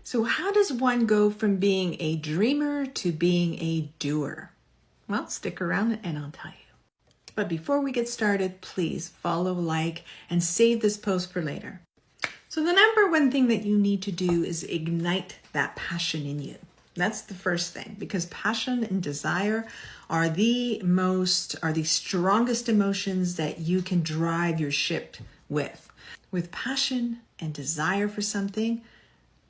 So how does one go from being a dreamer to being a doer? Well, stick around and I'll tell you. But before we get started, please follow, like, and save this post for later. So the number one thing that you need to do is ignite that passion in you. That's the first thing, because passion and desire are the strongest emotions that you can drive your ship with. With passion and desire for something,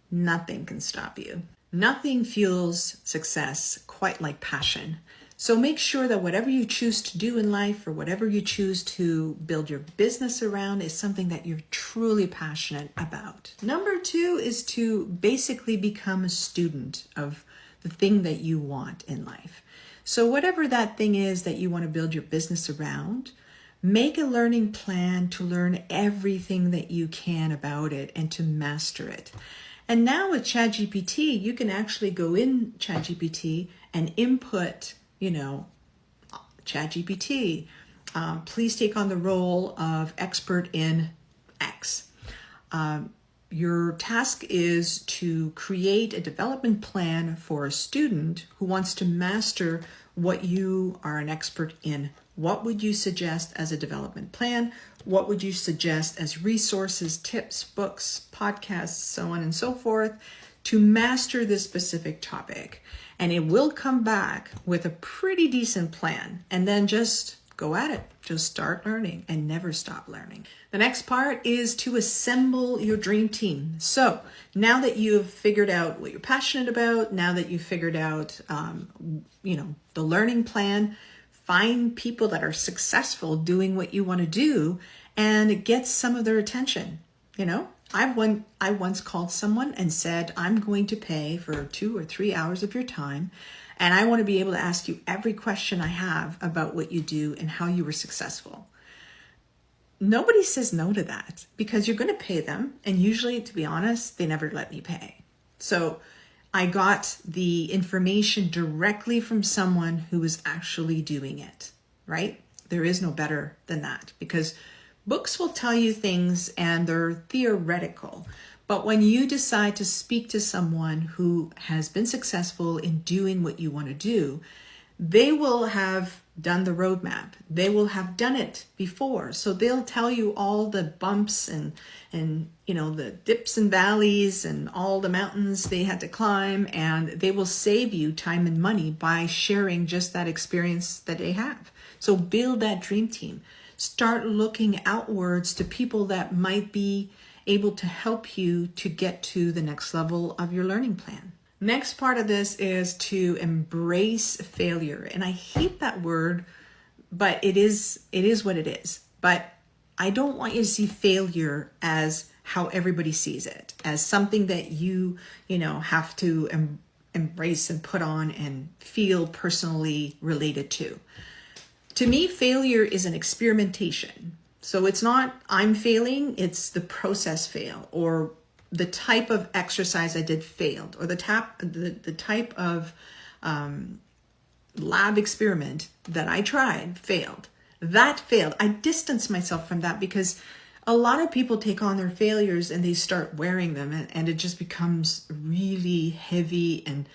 nothing can stop you. Nothing fuels success quite like passion. So make sure that whatever you choose to do in life or whatever you choose to build your business around is something that you're truly passionate about. Number two is to basically become a student of the thing that you want in life. So whatever that thing is that you want to build your business around, make a learning plan to learn everything that you can about it and to master it. And now with ChatGPT, you can actually go in ChatGPT and input, ChatGPT, please take on the role of expert in X. Your task is to create a development plan for a student who wants to master what you are an expert in. What would you suggest as a development plan? What would you suggest as resources, tips, books, podcasts, so on and so forth to master this specific topic? And it will come back with a pretty decent plan, and then just go at it. Just start learning and never stop learning. The next part is to assemble your dream team. So now that you've figured out what you're passionate about, now that you've figured out, the learning plan, find people that are successful doing what you want to do and get some of their attention. I once called someone and said, I'm going to pay for 2 or 3 hours of your time, and I want to be able to ask you every question I have about what you do and how you were successful. Nobody says no to that because you're going to pay them. And usually, to be honest, they never let me pay. So I got the information directly from someone who was actually doing it, right? There is no better than that, because books will tell you things and they're theoretical. But when you decide to speak to someone who has been successful in doing what you want to do, they will have done the roadmap. They will have done it before. So they'll tell you all the bumps and the dips and valleys and all the mountains they had to climb, and they will save you time and money by sharing just that experience that they have. So build that dream team. Start looking outwards to people that might be able to help you to get to the next level of your learning plan. Next part of this is to embrace failure. And I hate that word, but it is what it is. But I don't want you to see failure as how everybody sees it, as something that you have to embrace and put on and feel personally related to. To me, failure is an experimentation. So it's not I'm failing, it's the process fail, or the type of exercise I did failed, or the type of lab experiment that I tried failed. That failed. I distanced myself from that because a lot of people take on their failures and they start wearing them, and it just becomes really heavy, and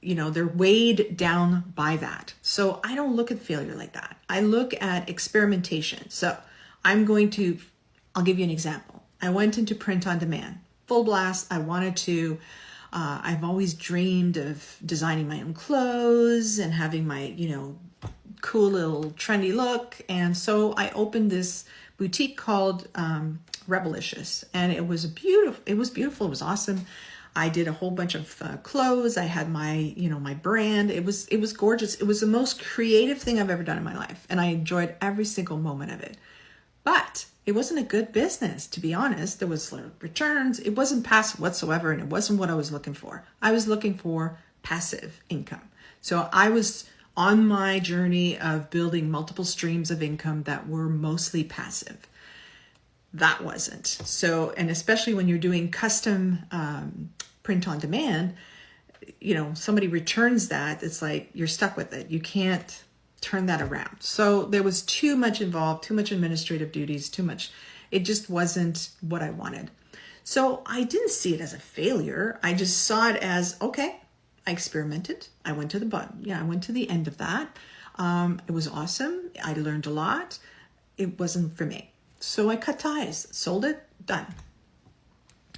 they're weighed down by that. So I don't look at failure like that. I look at experimentation. So I'll give you an example. I went into print on demand, full blast. I've always dreamed of designing my own clothes and having my, cool little trendy look. And so I opened this boutique called Rebelicious, and it was beautiful. It was awesome. I did a whole bunch of clothes. I had my brand. It was gorgeous. It was the most creative thing I've ever done in my life. And I enjoyed every single moment of it. But it wasn't a good business, to be honest. There was returns. It wasn't passive whatsoever. And it wasn't what I was looking for. I was looking for passive income. So I was on my journey of building multiple streams of income that were mostly passive. That wasn't. So, and especially when you're doing custom print on demand, somebody returns that, it's like you're stuck with it. You can't turn that around. So there was too much involved, too much administrative duties, too much. It just wasn't what I wanted. So I didn't see it as a failure. I just saw it as, okay, I experimented. I went to the bottom. Yeah, I went to the end of that. It was awesome. I learned a lot. It wasn't for me. So I cut ties, sold it, done.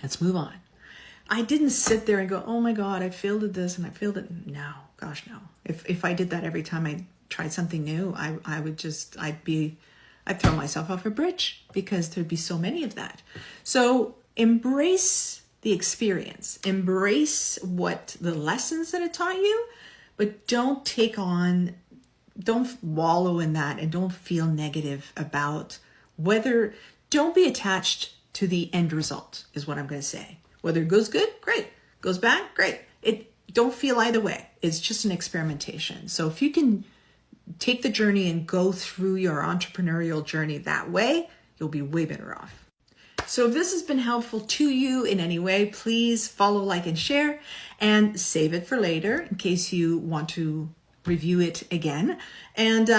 Let's move on. I didn't sit there and go, oh my God, I failed at this and I failed at, no, gosh, no. If I did that every time I tried something new, I'd throw myself off a bridge because there'd be so many of that. So embrace the experience, embrace what the lessons that it taught you, but don't wallow in that and don't feel negative about don't be attached to the end result is what I'm going to say. Whether it goes good, great. Goes bad, great. Don't feel either way. It's just an experimentation. So if you can take the journey and go through your entrepreneurial journey that way, you'll be way better off. So if this has been helpful to you in any way, please follow, like, and share, and save it for later in case you want to review it again. And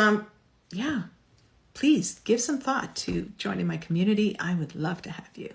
please give some thought to joining my community. I would love to have you.